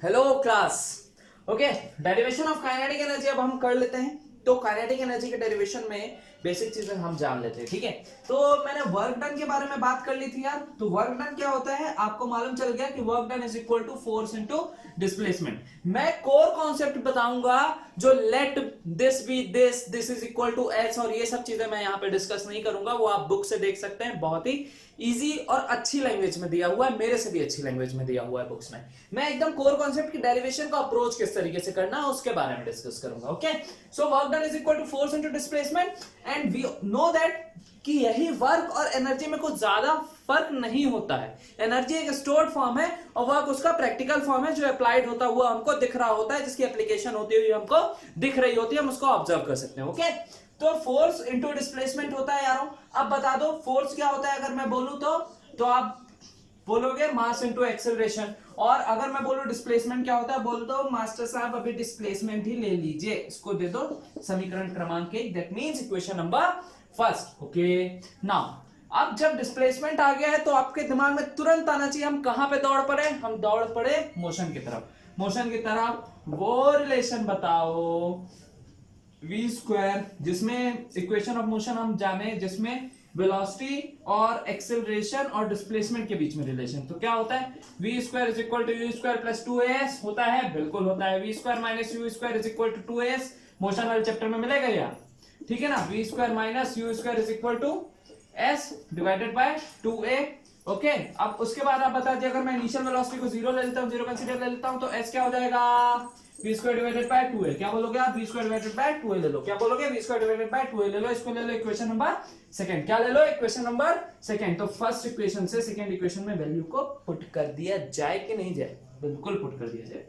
Hello class. Okay, derivation of kinetic energy अब हम कर लेते हैं। तो काइनेटिक एनर्जी के डेरिवेशन में बेसिक चीजें हम जान लेते हैं, ठीक है। तो मैंने वर्क डन के बारे में बात कर ली थी यार। तो वर्क डन क्या होता है आपको मालूम चल गया कि work done is equal to force into displacement. मैं कोर कॉन्सेप्ट बताऊंगा जो let this be this, this is equal to S, और ये सब चीजें मैं यहाँ पे डिस्कस नहीं करूंगा, वो आप बुक से देख सकते हैं। बहुत ही इजी और अच्छी लैंग्वेज में दिया हुआ है, मेरे से भी अच्छी लैंग्वेज में दिया हुआ है बुक्स में। मैं एकदम कोर कॉन्सेप्ट की डेरिवेशन का अप्रोच किस तरीके से करना है उसके बारे में डिस्कस करूंगा। Okay, so work done is equal to force into displacement and we know that कि यही वर्क और एनर्जी में कुछ ज्यादा फर्क नहीं होता है। एनर्जी एक स्टोर्ड फॉर्म है और वर्क उसका प्रैक्टिकल फॉर्म है जो अप्लाइड होता हुआ हमको दिख रहा होता है, जिसकी एप्लीकेशन होती हुई हमको दिख रही होती है, हम उसको ऑब्जर्व कर सकते हैं। ओके, तो फोर्स इनटू डिस्प्लेसमेंट होता है यारों। अब बता दो फोर्स क्या होता है अगर मैं बोलूं तो आप बोलोगे मास इनटू एक्सेलरेशन, और अगर मैं बोलूं डिस्प्लेसमेंट क्या होता है बोल दो मास्टर साहब अभी डिस्प्लेसमेंट ही ले लीजिए, इसको दे दो समीकरण क्रमांक 1, that means equation number first. Okay, now अब जब डिस्प्लेसमेंट आ गया है तो आपके दिमाग में तुरंत आना चाहिए हम कहां पे दौड़ पड़े, हम दौड़ पड़े मोशन की तरफ। मोशन की तरफ वो रिलेशन बताओ v स्क्वायर, जिसमें इक्वेशन ऑफ मोशन हम जाने, जिसमें वेलोसिटी और एक्सेलरेशन और डिस्प्लेसमेंट के बीच में रिलेशन। तो क्या होता है v square is equal to u square plus 2as होता है, बिल्कुल होता है। v square minus u square is equal to 2as, motion वाले चैप्टर में मिलेगा यार, ठीक है ना। v square minus u square is equal to s divided by 2a। Okay, अब उसके बाद आप बता दिए अगर मैं इनिशियल वेलोसिटी को 0 ले लेता हूं, 0 कंसीडर ले लेता हूं, तो s क्या हो जाएगा v square divided by 2a। क्या बोलोगे आप, v square divided by 2a ले लो। क्या बोलोगे, v square divided by 2a ले लो। इसको ले लो इक्वेशन नंबर सेकंड। क्या ले लो, इक्वेशन नंबर सेकंड। तो फर्स्ट इक्वेशन से सेकंड इक्वेशन में वैल्यू को पुट कर दिया जाए कि नहीं जाए, बिल्कुल पुट कर दिया जाए।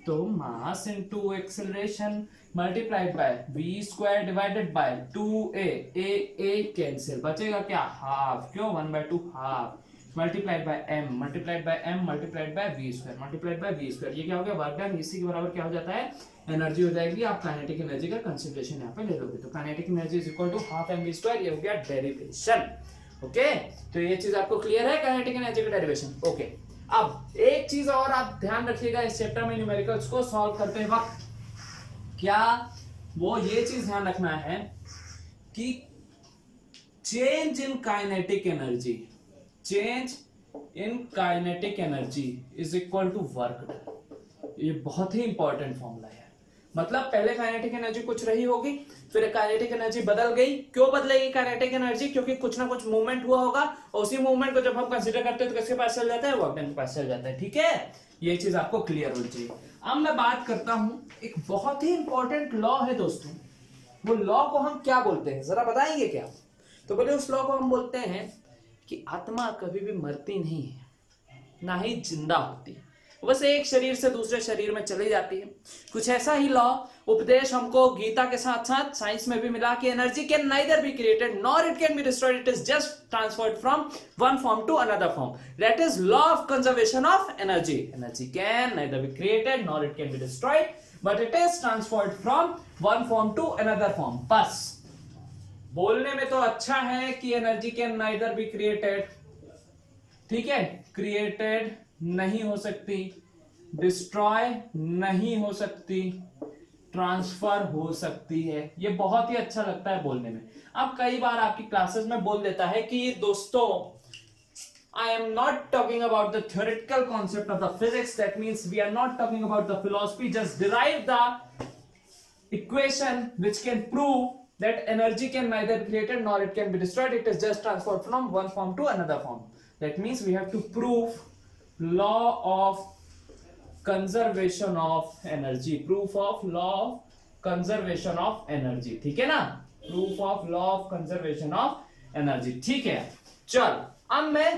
तो mass into acceleration multiplied by v square divided by 2a, a cancel, बचेगा क्या हाफ, क्यों 1/2 half, multiplied by m, multiplied by m, multiplied by v square, multiplied by v square. ये क्या हो गया, वर्क डन। इसी के बराबर क्या हो जाता है, एनर्जी हो जाएगी। आप काइनेटिक एनर्जी का कंसिडरेशन यहाँ पे ले लोगे, तो kinetic energy is equal to half mv square. ये हो गया डेरिवेशन। ओके, तो ये चीज आपको क्लियर है, काइनेटिक एनर्जी का डेरिवेशन। ओके, अब एक चीज और आप ध्यान रखिएगा इस चैप्टर में न्यूमेरिकल्स को सॉल्व करते वक्त, क्या वो ये चीज ध्यान रखना है कि change in kinetic energy, change in kinetic energy is equal to work done. ये बहुत ही इंपॉर्टेंट फॉर्मूला है। मतलब पहले काइनेटिक एनर्जी कुछ रही होगी, फिर काइनेटिक एनर्जी बदल गई। क्यों बदलेगी काइनेटिक एनर्जी, क्योंकि कुछ ना कुछ मूवमेंट हुआ होगा, और उसी मूवमेंट को जब हम कंसीडर करते हैं तो किसके पास चल जाता है, वर्क डन के पास चल जाता है। ठीक है, ये चीज आपको क्लियर होनी चाहिए। अब मैं बात करता हूं, एक बहुत ही इंपॉर्टेंट लॉ है दोस्तों। वो लॉ को हम क्या बोलते हैं जरा बताएंगे क्या? तो बोले उस लॉ को हम बोलते हैं कि आत्मा कभी भी मरती नहीं है, ना ही जिंदा होती है, बस एक शरीर से दूसरे शरीर में चली जाती है। कुछ ऐसा ही लॉ उपदेश हमको गीता के साथ साथ साइंस में भी मिला कि energy can neither be created nor it can be destroyed, it is just transferred from one form to another form. That is law of conservation of energy. Energy can neither be created nor it can be destroyed, but it is transferred from one form to another form. बस बोलने में तो अच्छा है कि energy can neither be created, ठीक है, created नहीं हो सकती, डिस्ट्रॉय नहीं हो सकती, ट्रांसफर हो सकती है। ये बहुत ही अच्छा लगता है बोलने में। अब कई बार आपकी क्लासेस में बोल देता है कि दोस्तों I am not talking about the theoretical concept of the physics, that means we are not talking about the philosophy, just derive the equation which can prove that energy can neither be created nor it can be destroyed, it is just transferred from one form to another form. That means we have to prove law of conservation of energy, proof of law of conservation of energy, ठीक है ना, proof of law of conservation of energy। ठीक है, चल अब मैं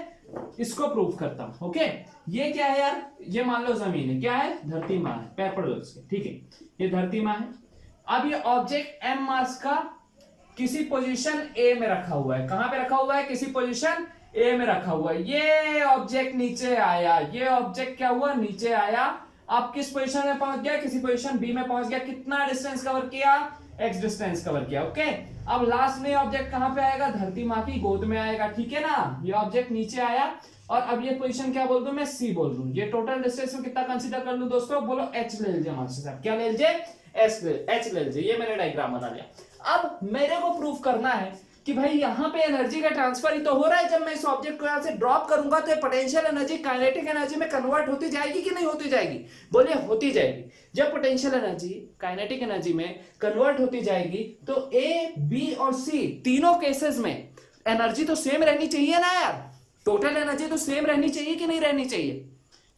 इसको proof करता हूं। ओके, ये क्या है यार, ये मान लो जमीन है, क्या है, धरती माँ है, पैर पड़ लो इसके, ठीक है, ये धरती माँ है। अब ये ऑब्जेक्ट m मास का किसी पोजीशन a में रखा हुआ है। कहां पे रखा हुआ है, किसी पोजीशन a में रखा हुआ है। ये ऑब्जेक्ट नीचे आया, ये ऑब्जेक्ट क्या हुआ, नीचे आया। आप किस पोजीशन में पहुंच गया, किसी पोजीशन बी में पहुंच गया, कितना डिस्टेंस कवर किया, एक्स डिस्टेंस कवर किया। ओके, अब लास्ट में ऑब्जेक्ट कहां पे आएगा, धरती माँ की गोद में आएगा, ठीक है ना। ये ऑब्जेक्ट नीचे आया और अब ये पोजीशन क्या बोल दूं मैं, सी बोल दूं। ये टोटल डिस्टेंस में कितना कंसीडर कर लूं दोस्तों, बोलो एच ले लीजिए मास्टर साहब, क्या ले लीजिए, एच ले लीजिए। ये मैंने डायग्राम बना लिया। अब मेरे को प्रूफ करना है कि भाई यहाँ पे एनर्जी का ट्रांसफर ही तो हो रहा है। जब मैं इस ऑब्जेक्ट को यहाँ से ड्रॉप करूंगा तो पोटेंशियल एनर्जी काइनेटिक एनर्जी में कन्वर्ट होती जाएगी कि नहीं होती जाएगी, बोलिए होती जाएगी। जब पोटेंशियल एनर्जी काइनेटिक एनर्जी में कन्वर्ट होती जाएगी तो ए, बी और सी तीनों केसेस में एनर्जी तो सेम रहनी चाहिए ना यार, टोटल एनर्जी तो सेम रहनी चाहिए कि नहीं रहनी चाहिए,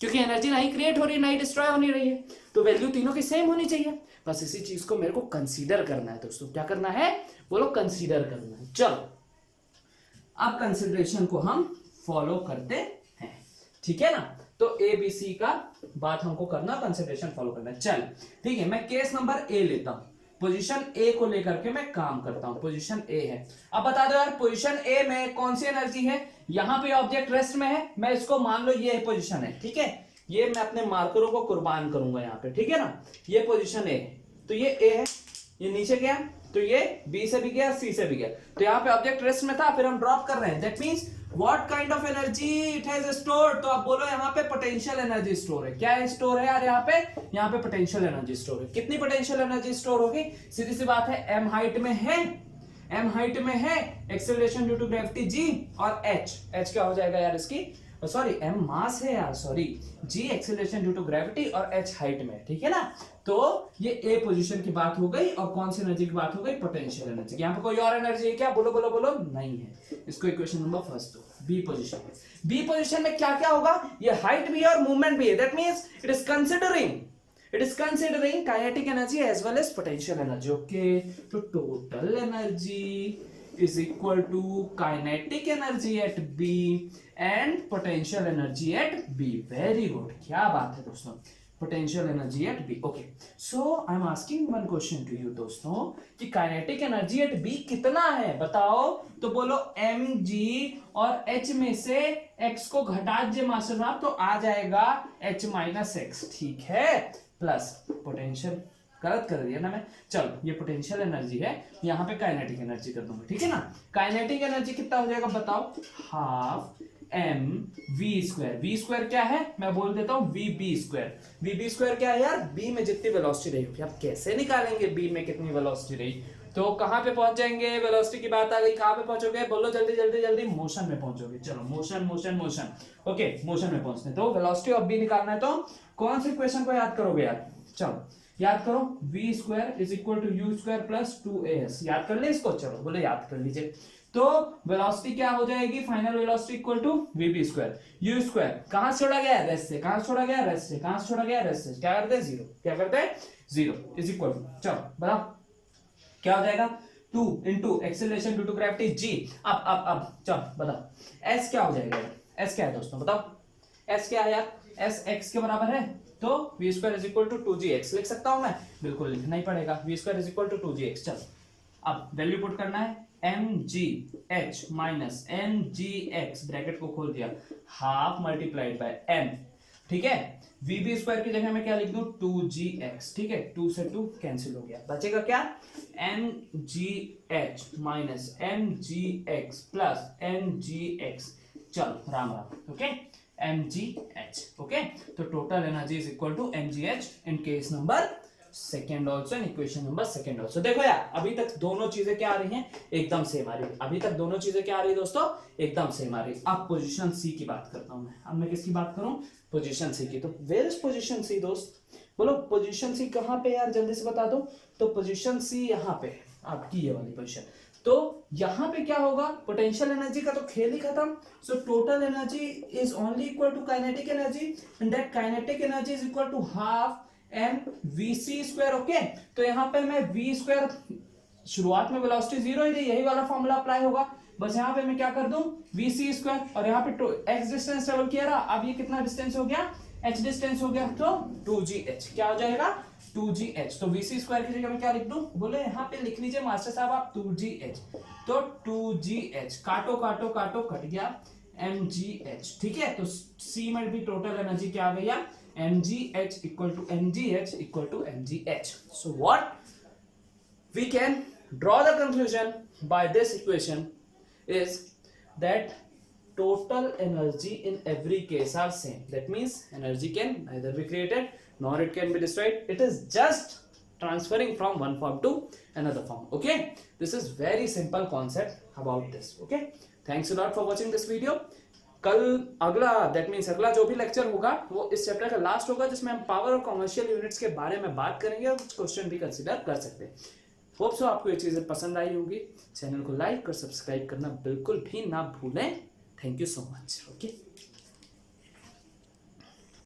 क्योंकि एनर्जी ना ही क्रिएट हो रही है ना ही डिस्ट्रॉय होनी रही है, तो वैल्यू तीनों की सेम होनी चाहिए। बस इसी चीज को मेरे को कंसीडर करना है दोस्तों। क्या करना है, बोलो कंसीडर करना है। चलो अब कंसीडरेशन को हम फॉलो करते हैं, ठीक है ना। तो ए बी सी का बात हमको करना, कंसीडरेशन फॉलो करना है। चल ठीक है, मैं केस नंबर ए लेता हूं, पोजीशन ए को लेकर के मैं काम करता हूं। पोजीशन ए है, अब बता दो यार पोजीशन ए में कौन सी एनर्जी है, यहां पे ऑब्जेक्ट रेस्ट में है, मैं इसको मान लो ये पोजीशन है, ठीक है। ये मैं अपने मार्करों को कुर्बान करूंगा यहाँ पे, ठीक है ना। ये पोजीशन ए, तो ये ए है, ये नीचे गया तो ये बी से भी गया, सी से भी गया, तो यहाँ पे ऑब्जेक्ट रेस्ट में था, फिर हम ड्रॉप कर रहे हैं। That means what kind of energy it has stored, तो आप बोलो यहाँ पे पोटेंशियल एनर्जी स्टोर है। क्या स्टोर है यार यहाँ पे पोटेंशियल एनर्जी स्टोर है। कितनी पोटेंशियल एनर्जी स्टोर होगी, सीधी सी बात है, एम हाइट में है, एम हाइट में है, acceleration due to gravity G, और एच क्या हो जाएगा यार इसकी, सॉरी एम मास है यार, sorry G acceleration due to gravity और एच हाइट में, ठीक है ना। तो ये ए पोजीशन की बात हो गई, और कौन सी एनर्जी की बात हो गई, पोटेंशियल एनर्जी। यहाँ पे कोई और एनर्जी है क्या, बोलो बोलो बोलो, नहीं है। इसको इक्वेशन नंबर फर्स्ट दो, बी पोजीशन। बी पोजीशन में क्या क्या होगा, ये हाइट भी है और मूवमेंट भी है। That means it is considering kinetic energy as well as potential energy. Okay, तो total energy is equal to kinetic energy at B and potential energy at B. Very good. क्या बात है दोस्तों, potential energy at B. Okay. So I'm asking one question to you दोस्तों कि kinetic energy at B कितना है बताओ, तो बोलो mg और h में से x को घटा दीजिए मास्टर साहब, तो आ जाएगा h माइनस x, ठीक है, प्लस पोटेंशियल, गलत कर दिया ना मैं, चलो ये पोटेंशियल एनर्जी है, यहाँ पे काइनेटिक एनर्जी कर दूंगा, ठीक है ना। काइनेटिक एनर्जी कितना हो जाएगा बताओ, half M V square. V square क्या है, मैं बोल देता हूँ V B square. V B square क्या है यार, बी में जितनी वेलोसिटी रही होगी। अब कैसे निकालेंगे बी में कितनी वेलोसिटी रही, तो कहां पे पहुंच जाएंगे, वेलोसिटी की बात आ गई, कहां पे पहुंचोगे, बोलो जल्दी जल्दी जल्दी, मोशन में पहुंचोगे। चलो motion motion motion, okay motion में पहुंचते, तो वेलोसिटी ऑफ बी निकालना है, तो कौन सी इक्वेशन को याद करोगे यार, चलो याद करो, v square is equal to U square plus 2as, याद कर ले इसको, चलो बोले याद कर लीजिए। तो वेलोसिटी क्या हो जाएगी, final velocity equal to vb square, u square कहां से छोड़ा गया है, रेस्ट से, कहां से छोड़ा गया है, रेस्ट से, कहां से छोड़ा गया है, रेस्ट से, क्या करते हैं जीरो, क्या करते हैं जीरो, इज इक्वल टू, चलो बताओ क्या हो जाएगा, 2 into acceleration due to gravity g। अब चलो बताओ s क्या हो जाएगा, s क्या है दोस्तों बताओ, s क्या है यार, s x के बराबर है, तो v square is equal to 2gx लिख सकता हूं मैं, बिल्कुल लिखना ही पड़ेगा, v square is equal to 2gx। चलो अब वैल्यू पुट करना है, mgh माइनस mgx, ब्रैकेट को खोल दिया, हाफ मल्टीप्लाइड बाय m, ठीक है। vb स्क्वायर की जगह मैं क्या लिख दूं, 2gx, ठीक है, 2 से 2 कैंसिल हो गया, बचेगा क्या, mgh minus mgx plus mgx, चलो Ram Ram, okay mgh, okay. तो total energy is equal to mgh in case number second also, in equation number second also. देखो यार अभी तक दोनों चीजें क्या आ रही हैं, एकदम सेम आ रही है, अभी तक दोनों चीजें क्या आ रही है दोस्तों, एकदम सेम आ रही है। अब पोजीशन सी की बात करता हूं मैं, अब मैं किसकी बात करूं, पोजीशन सी की। तो वेयर इज पोजीशन सी दोस्त, बोलो पोजीशन सी कहां पे यार, जल्दी से बता दो। तो पोजीशन सी यहाँ पे आपकी ये वाली पोजीशन, तो यहां पे क्या होगा, पोटेंशियल एनर्जी का तो खेल ही खत्म। So total energy is only equal to kinetic energy, and that kinetic energy is equal to half M V C square, okay. तो यहाँ पे मैं वी स्क्वायर, शुरुआत में वेलोसिटी जीरो ही थी, यही वाला फॉर्मूला अप्लाई होगा, बस यहाँ पे मैं क्या कर दूं, वी सी स्क्वायर, और यहाँ पे एक्स डिस्टेंस ट्रेवल किया रहा, अब ये कितना डिस्टेंस हो गया, h डिस्टेंस हो गया, तो 2gh क्या हो जाएगा, 2gh। तो vc स्क्वायर की जगह में क्या लिख दूं, बोले यहाँ पे लिख लीजिए मास्टर साहब आप 2gh, तो 2gh काटो काटो काटो कट गया mgh, ठीक है। तो c में भी टोटल एनर्जी क्या आ गई, mgh equal to mgh equal to mgh. So what we can draw the conclusion by this equation is that total energy in every case are same. That means energy can neither be created nor it can be destroyed. It is just transferring from one form to another form. Okay, this is very simple concept about this. Okay, thanks a lot for watching this video. कल अगला that means अगला जो भी lecture होगा वो इस chapter का last होगा, जिसमें हम पावर और कमर्शियल यूनिट्स के बारे में बात करेंगे और कुछ क्वेश्चन भी कंसीडर कर सकते हैं. होप सो आपको ये चीजें पसंद आई होंगी. चैनल को लाइक और सब्सक्राइब करना बिल्कुल भी ना भूलें. Thank you so much. Okay.